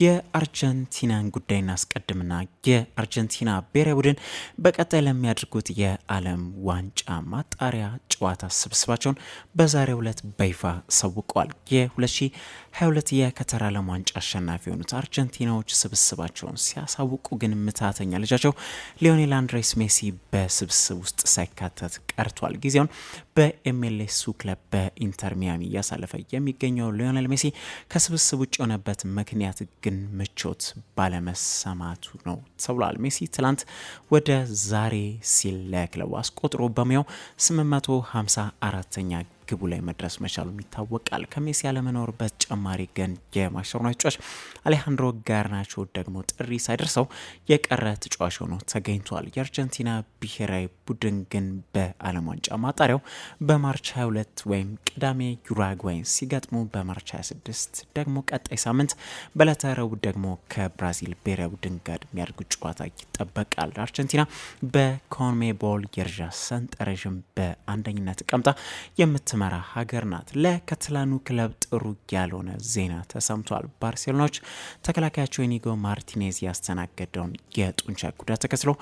የአርጀንቲናን ጉዳይ እናስቀድምና የአርጀንቲና ብሔራዊ ቡድን በቀጣይ ለሚያደርጉት የዓለም ዋንጫ ማጣሪያ ጨዋታ ስብስባቸውን በዛሬው ዕለት በይፋ ሰውቀዋል። የ2022 የካታር ዓለም ዋንጫ አሸናፊ የሆኑት አርጀንቲናዎች ስብስባቸውን ሲያሳውቁ ግን ምታተኛ ልጃቸው ሊዮኔል አንድሬስ ሜሲ በስብስብ ውስጥ ሳይካተት ቀርቷል። ጊዜውን በኤምኤልኤሱ ክለብ በኢንተር ሚያሚ እያሳለፈ የሚገኘው ሊዮኔል ሜሲ ከስብስብ ውጭ የሆነበት ምክንያት ግን ምቾት ባለመሰማቱ ነው ተብሏል። ሜሲ ትላንት ወደ ዛሬ ሲል ለክለቡ አስቆጥሮ በሙያው 854ኛ ግቡ ላይ መድረስ መቻሉም ይታወቃል። ከሜሲ ያለመኖር በተጨማሪ ግን የማንቸስተር ዩናይትድ ተጫዋች አሌሃንድሮ ጋርናቾ ደግሞ ጥሪ ሳይደርሰው የቀረ ተጫዋች ሆኖ ተገኝቷል። የአርጀንቲና ብሔራዊ ቡድን ግን በዓለም ዋንጫ ማጣሪያው በማርች 22 ወይም ቅዳሜ ዩራጓይን ሲገጥሙ በማርች 26 ደግሞ ቀጣይ ሳምንት በዕለተ ረቡዕ ደግሞ ከብራዚል ብሔራዊ ቡድን ጋር የሚያደርጉት ጨዋታ ይጠበቃል። አርጀንቲና በኮንሜቦል የደረጃ ሰንጠረዥም በአንደኝነት ተቀምጣ የምትመራ ሀገር ናት። ለካታላኑ ክለብ ጥሩ ያልሆነ ዜና ተሰምቷል። ባርሴሎናዎች ተከላካያቸው ኢኒጎ ማርቲኔዝ ያስተናገደውን የጡንቻ ጉዳት ተከትሎ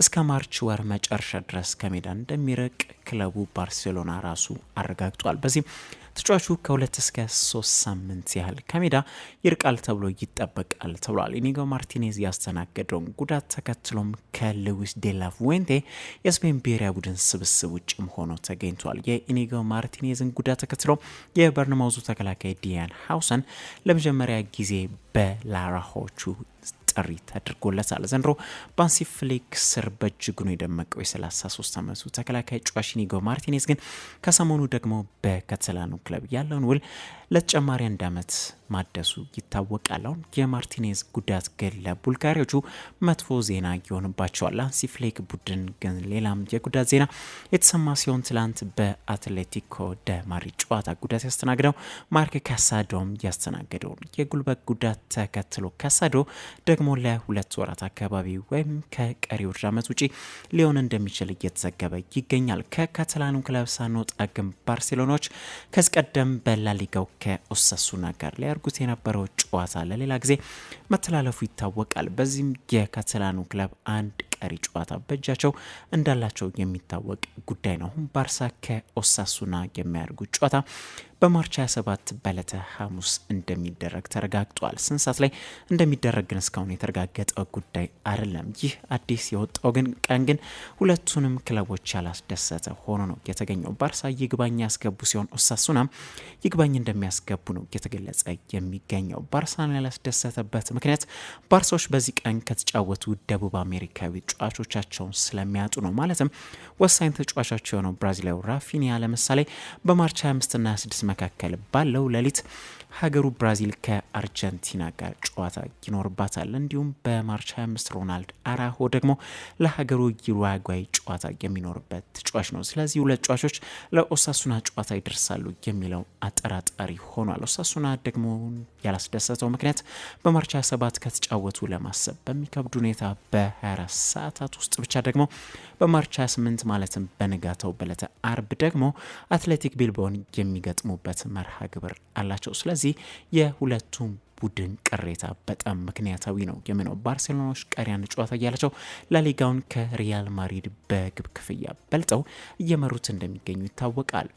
እስከ ማርች ወር መጨረሻ ድረስ ከሜዳ እንደሚርቅ ክለቡ ባርሴሎና ራሱ አረጋግጧል። በዚህም ተጫዋቹ ከ2 እስከ 3 ሳምንት ያህል ከሜዳ ይርቃል ተብሎ ይጠበቃል ተብሏል። ኢኒጎ ማርቲኔዝ ያስተናገደውን ጉዳት ተከትሎም ከሉዊስ ዴላ ፉዌንቴ የስፔን ብሔራዊ ቡድን ስብስብ ውጭም ሆኖ ተገኝቷል። የኢኒጎ ማርቲኔዝን ጉዳት ተከትሎ የበርንማውዙ ተከላካይ ዲያን ሃውሰን ለመጀመሪያ ጊዜ በላራሆቹ ጥሪ ተደርጎለታል። ዘንድሮ በሃንሲ ፍሊክ ስር በእጅጉ ነው የደመቀው የ33 ዓመቱ ተከላካይ ጨዋች ኢኒጎ ማርቲኔዝ ግን ከሰሞኑ ደግሞ በካታላኑ ክለብ ያለውን ውል ለተጨማሪ 1 ዓመት ማደሱ ይታወቃል። አሁን የማርቲኔዝ ጉዳት ግን ለቡልጋሪያዎቹ መጥፎ ዜና ይሆንባቸዋል። ሃንሲ ፍሊክ ቡድን ግን ሌላም የጉዳት ዜና የተሰማ ሲሆን ትላንት በአትሌቲኮ ደ ማድሪድ ጨዋታ ጉዳት ያስተናግደው ማርክ ካሳዶም ያስተናገደውን የጉልበት ጉዳት ተከትሎ ካሳዶ ደግሞ ለ2 ወራት አካባቢ ወይም ከቀሪ ውድድር ዓመት ውጪ ሊሆን እንደሚችል እየተዘገበ ይገኛል። ከካታላኑ ክለብ ሳንወጣ ግን ባርሴሎናዎች ከዚህ ቀደም በላሊጋው ከኦሳሱና ጋር ሊያርጉት የነበረው ጨዋታ ለሌላ ጊዜ መተላለፉ ይታወቃል። በዚህም የካታላኑ ክለብ አንድ ቀሪ ጨዋታ በእጃቸው እንዳላቸው የሚታወቅ ጉዳይ ነው። ባርሳ ከኦሳሱና የሚያደርጉት ጨዋታ በማርች 27 በዕለተ ሐሙስ እንደሚደረግ ተረጋግጧል። 8 ሰዓት ላይ እንደሚደረግ ግን እስካሁን የተረጋገጠ ጉዳይ አይደለም። ይህ አዲስ የወጣው ግን ቀን ግን ሁለቱንም ክለቦች ያላስደሰተ ሆኖ ነው የተገኘው። ባርሳ ይግባኝ ያስገቡ ሲሆን ኦሳሱናም ይግባኝ እንደሚያስገቡ ነው የተገለጸ የሚገኘው። ባርሳን ያላስደሰተበት ምክንያት ባርሳዎች በዚህ ቀን ከተጫወቱ ደቡብ አሜሪካዊ ተጫዋቾቻቸውን ስለሚያጡ ነው። ማለትም ወሳኝ ተጫዋቻቸው የሆነው ብራዚላዊ ራፊኒያ ለምሳሌ በማርች 25 እና 26 መካከል ባለው ሌሊት ሀገሩ ብራዚል ከአርጀንቲና ጋር ጨዋታ ይኖርባታል። እንዲሁም በማርች 25 ሮናልድ አራሆ ደግሞ ለሀገሩ ዩራጓይ ጨዋታ የሚኖርበት ተጫዋች ነው። ስለዚህ ሁለት ተጫዋቾች ለኦሳሱና ጨዋታ ይደርሳሉ የሚለው አጠራጣሪ ሆኗል። ኦሳሱና ደግሞ ያላስደሰተው ምክንያት በማርች 27 ከተጫወቱ ለማሰብ በሚከብድ ሁኔታ በ24 ሰዓታት ውስጥ ብቻ ደግሞ በማርች 28 ማለትም በንጋታው በዕለተ አርብ ደግሞ አትሌቲክ ቢልባኦን የሚገጥሙበት መርሃ ግብር አላቸው። ስለዚህ የሁለቱም ቡድን ቅሬታ በጣም ምክንያታዊ ነው የሚለው ባርሴሎናዎች ቀሪ አንድ ጨዋታ እያላቸው ላሊጋውን ከሪያል ማድሪድ በግብ ክፍያ በልጠው እየመሩት እንደሚገኙ ይታወቃል።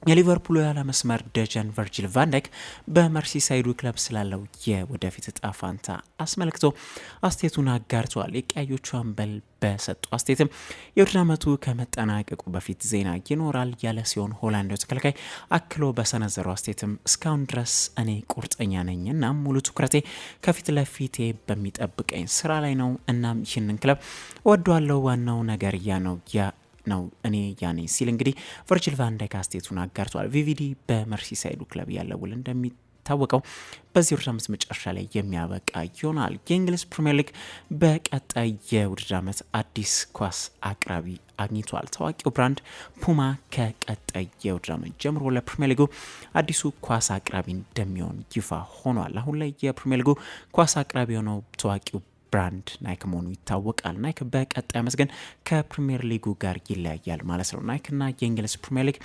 የሊቨርፑል ያለ መስመር ደጀን ቨርጂል ቫንዳይክ በመርሲሳይዱ ክለብ ስላለው የወደፊት እጣ ፋንታ አስመልክቶ አስቴቱን አጋርተዋል። የቀያዮቹ አምበል በሰጡ አስቴትም የውድድር ዓመቱ ከመጠናቀቁ በፊት ዜና ይኖራል ያለ ሲሆን ሆላንዳዊ ተከላካይ አክሎ በሰነዘረው አስቴትም እስካሁን ድረስ እኔ ቁርጠኛ ነኝ እና ሙሉ ትኩረቴ ከፊት ለፊቴ በሚጠብቀኝ ስራ ላይ ነው። እናም ይህንን ክለብ ወዷለው። ዋናው ነገር ያ ነው እኔ ያኔ ሲል እንግዲህ ቨርጂል ቫንዳይክ አስቴቱን አጋርቷል። ቪቪዲ በመርሲሳይዱ ክለብ ያለው ውል እንደሚታወቀው በዚህ ውድድር ዓመት መጨረሻ ላይ የሚያበቃ ይሆናል። የእንግሊዝ ፕሪሚየር ሊግ በቀጣይ የውድድር ዓመት አዲስ ኳስ አቅራቢ አግኝቷል። ታዋቂው ብራንድ ፑማ ከቀጣይ የውድድር ዓመት ጀምሮ ለፕሪሚየር ሊጉ አዲሱ ኳስ አቅራቢ እንደሚሆን ይፋ ሆኗል። አሁን ላይ የፕሪሚየር ሊጉ ኳስ አቅራቢ የሆነው ታዋቂው ብራንድ ናይክ መሆኑ ይታወቃል። ናይክ በቀጣይ ዓመት ግን ከፕሪሚየር ሊጉ ጋር ይለያያል ማለት ነው። ናይክና የእንግሊዝ ፕሪሚየር ሊግ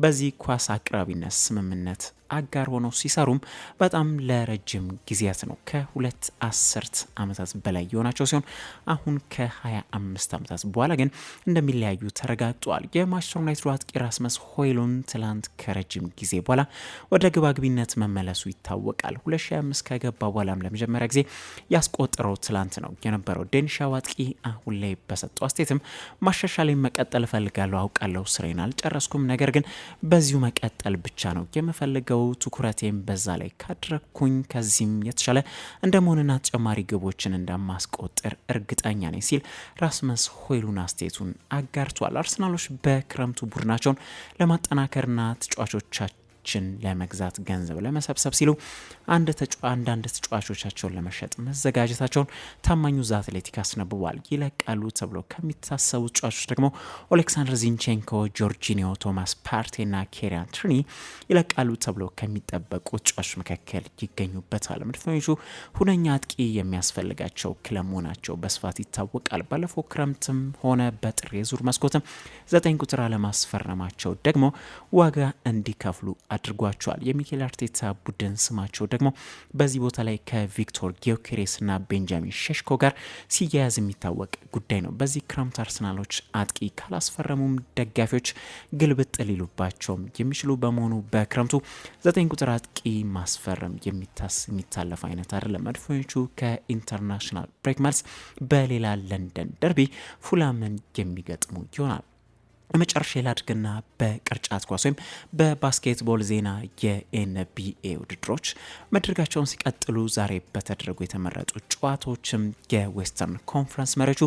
በዚህ ኳስ አቅራቢነት ስምምነት አጋር ሆነው ሲሰሩም በጣም ለረጅም ጊዜያት ነው። ከሁለት አስርት ዓመታት በላይ የሆናቸው ሲሆን አሁን ከ25 ዓመታት በኋላ ግን እንደሚለያዩ ተረጋግጧል። የማንቸስተር ዩናይትድ አጥቂ ራስመስ ሆይሉንድ ትላንት ከረጅም ጊዜ በኋላ ወደ ግባግቢነት መመለሱ ይታወቃል። 2025 ከገባ በኋላም ለመጀመሪያ ጊዜ ያስቆጠረው ትላንት ነው የነበረው። ዴኒሻው አጥቂ አሁን ላይ በሰጠው አስተያየትም ማሻሻሌን መቀጠል እፈልጋለሁ፣ አውቃለሁ ስሬን አልጨረስኩም፣ ነገር ግን በዚሁ መቀጠል ብቻ ነው የምፈልገው፣ ትኩረቴም በዛ ላይ ካድረግኩኝ ከዚህም የተሻለ እንደመሆንና ተጨማሪ ግቦችን እንደማስቆጥር እርግጠኛ ነኝ ሲል ራስመስ ሆይሉንድ አስተያየቱን አጋርቷል። አርሰናሎች በክረምቱ ቡድናቸውን ለማጠናከርና ተጫዋቾቻቸው ለመግዛት ገንዘብ ለመሰብሰብ ሲሉ አንዳንድ ተጫዋቾቻቸውን ለመሸጥ መዘጋጀታቸውን ታማኙ ዘ አትሌቲክ አስነብቧል። ይለቃሉ ተብሎ ከሚታሰቡ ተጫዋቾች ደግሞ ኦሌክሳንደር ዚንቼንኮ፣ ጆርጂኒዮ፣ ቶማስ ፓርቴና ኬሪያን ትሪኒ ይለቃሉ ተብሎ ከሚጠበቁ ተጫዋቾች መካከል ይገኙበታል። መድፈኞቹ ሁነኛ አጥቂ የሚያስፈልጋቸው ክለብ መሆናቸው በስፋት ይታወቃል። ባለፈው ክረምትም ሆነ በጥር የዙር መስኮትም 9 ቁጥር አለማስፈረማቸው ደግሞ ዋጋ እንዲከፍሉ አድርጓቸዋል። የሚኬል አርቴታ ቡድን ስማቸው ደግሞ በዚህ ቦታ ላይ ከቪክቶር ጊዮኬሬስና ቤንጃሚን ሼሽኮ ጋር ሲያያዝ የሚታወቅ ጉዳይ ነው። በዚህ ክረምት አርሰናሎች አጥቂ ካላስፈረሙም ደጋፊዎች ግልብጥ ሊሉባቸውም የሚችሉ በመሆኑ በክረምቱ 9 ቁጥር አጥቂ ማስፈረም የሚታለፍ አይነት አይደለም። መድፈኞቹ ከኢንተርናሽናል ብሬክ መልስ በሌላ ለንደን ደርቢ ፉላምን የሚገጥሙ ይሆናል። የመጨረሻ ላድርግና በቅርጫት ኳስ ወይም በባስኬትቦል ዜና የኤንቢኤ ውድድሮች መድረጋቸውን ሲቀጥሉ ዛሬ በተደረጉ የተመረጡ ጨዋታዎችም የዌስተርን ኮንፈረንስ መሪዎቹ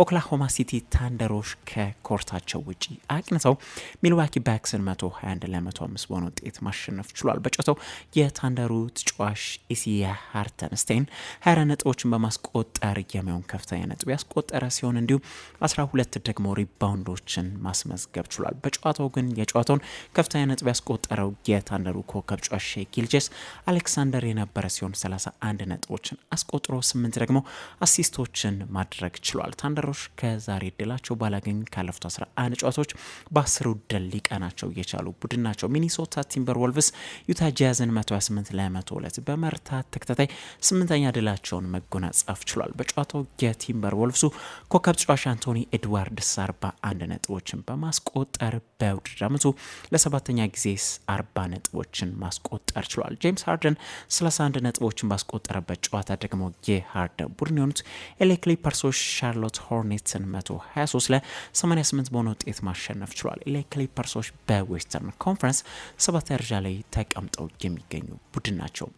ኦክላሆማ ሲቲ ታንደሮች ከኮርታቸው ውጪ አቅንተው ሚልዋኪ ባክስን 121 ለ105 በሆነ ውጤት ማሸነፍ ችሏል። በጨዋታው የታንደሩ ተጫዋች ኢሲያ ሃርተንስቴን 20 ነጥቦችን በማስቆጠር የማዩን ከፍተኛ ነጥብ ያስቆጠረ ሲሆን እንዲሁም 12 ደግሞ ሪባውንዶችን መዝገብ ችሏል። በጨዋታው ግን የጨዋታውን ከፍተኛ ነጥብ ያስቆጠረው የታንደሩ ኮከብ ተጫዋች ጊልጄስ አሌክሳንደር የነበረ ሲሆን 31 ነጥቦችን አስቆጥሮ 8 ደግሞ አሲስቶችን ማድረግ ችሏል። ታንደሮች ከዛሬ ድላቸው ባላገኝ ካለፉት 11 ጨዋታዎች በ10 ድል ሊቀናቸው የቻሉ ቡድን ናቸው። ሚኒሶታ ቲምበር ወልቭስ ዩታ ጃዝን 128 ለ102 በመርታት ተከታታይ 8ኛ ድላቸውን መጎናጸፍ ችሏል። በጨዋታው የቲምበር ወልቭሱ ኮከብ ተጫዋች አንቶኒ ኤድዋርድስ 41 ነጥቦችን ማስቆጠር በውድድር ዓመቱ ለ7ኛ ጊዜ 40 ነጥቦችን ማስቆጠር ችሏል። ጄምስ ሃርደን 31 ነጥቦችን ባስቆጠረበት ጨዋታ ደግሞ የሃርደን ቡድን የሆኑት ኤሌ ክሊፐርሶች ሻርሎት ሆርኔትስን 123 ለ88 በሆነ ውጤት ማሸነፍ ችሏል። ኤሌ ክሊፐርሶች በዌስተርን ኮንፈረንስ 7 ደረጃ ላይ ተቀምጠው የሚገኙ ቡድን ናቸው።